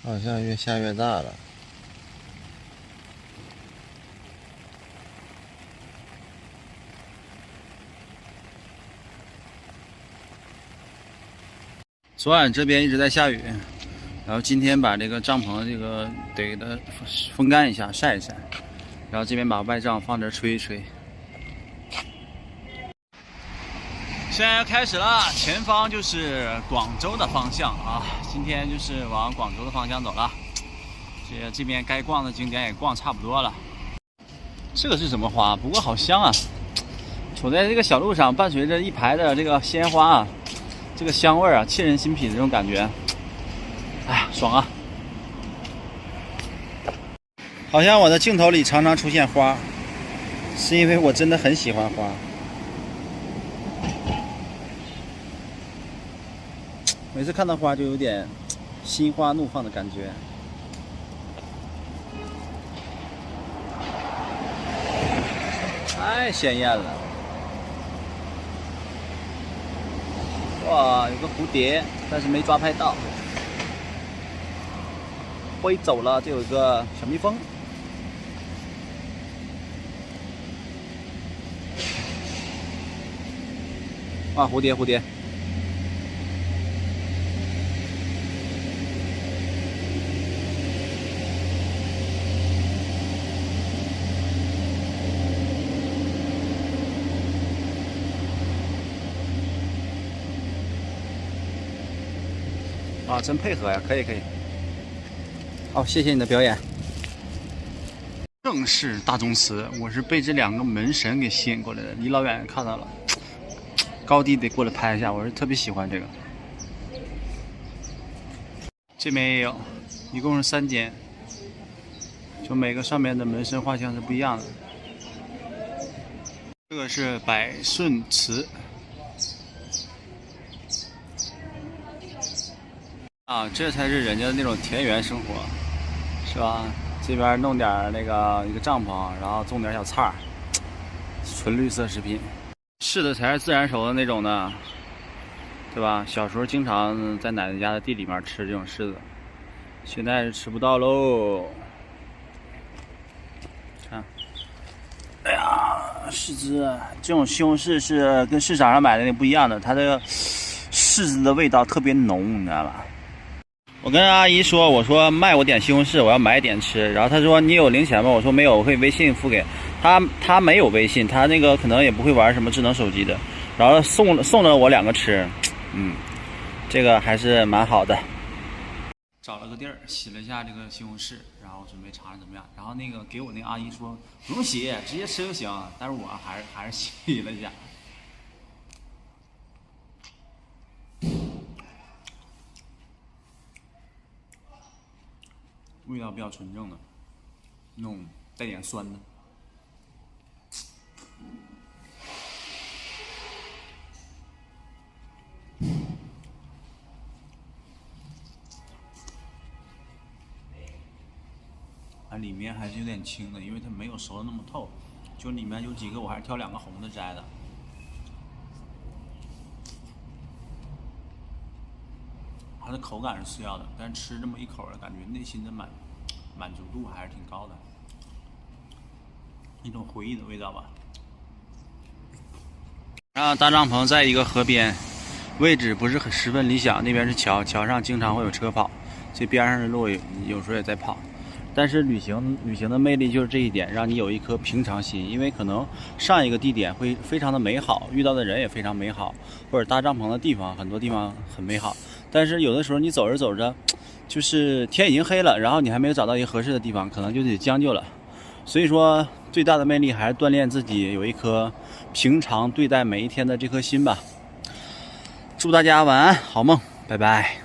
好像越下越大了。昨晚这边一直在下雨，然后今天把这个帐篷得给它风干一下，晒一晒，然后这边把外帐放这吹一吹。现在要开始了，前方就是广州的方向啊！今天就是往广州的方向走了。这边该逛的景点也逛差不多了。这个是什么花？不过好香啊！处在这个小路上，伴随着一排的这个鲜花啊，这个香味啊，沁人心脾的这种感觉，哎呀，爽啊！好像我的镜头里常常出现花，是因为我真的很喜欢花。每次看到花就有点心花怒放的感觉。太鲜艳了！哇，有个蝴蝶，但是没抓拍到。飞走了，这有一个小蜜蜂。哇，蝴蝶，蝴蝶。啊，真配合呀，可以可以。好，谢谢你的表演。正是大宗祠，我是被这两个门神给吸引过来的，离老远看到了，高低得过来拍一下，我是特别喜欢这个。这边也有，一共是3间，就每个上面的门神画像是不一样的。这个是百顺祠。啊，这才是人家的那种田园生活，是吧？这边弄点一个帐篷，然后种点小菜，纯绿色食品，柿子才是自然熟的那种的，对吧？小时候经常在奶奶家的地里面吃这种柿子，现在是吃不到喽。看，哎呀，柿子这种西红柿是跟市场上买的那不一样的，它的柿子的味道特别浓，你知道吧？我跟阿姨说，我说卖我点西红柿，我要买点吃。然后她说你有零钱吗？我说没有，我可以微信付给她。她没有微信，她那个可能也不会玩什么智能手机的。然后送了我2个吃，这个还是蛮好的。找了个地儿洗了一下这个西红柿，然后准备尝尝怎么样。然后那个给我那个阿姨说不用洗，直接吃就行。但是我还是洗了一下。味道比较纯正的，那种带点酸的。它里面还是有点青的，因为它没有熟的那么透，就里面有几个我还是挑2个红的摘的。它的口感是次要的，但是吃这么一口的感觉，内心的满足度还是挺高的，一种回忆的味道吧。然后搭帐篷在一个河边，位置不是十分理想，那边是桥，桥上经常会有车跑，这边上的路有时候也在跑。但是旅行的魅力就是这一点，让你有一颗平常心，因为可能上一个地点会非常的美好，遇到的人也非常美好，或者搭帐篷的地方很多地方很美好，但是有的时候你走着走着，就是天已经黑了，然后你还没有找到一个合适的地方，可能就得将就了。所以说最大的魅力还是锻炼自己有一颗平常对待每一天的这颗心吧。祝大家晚安，好梦，拜拜。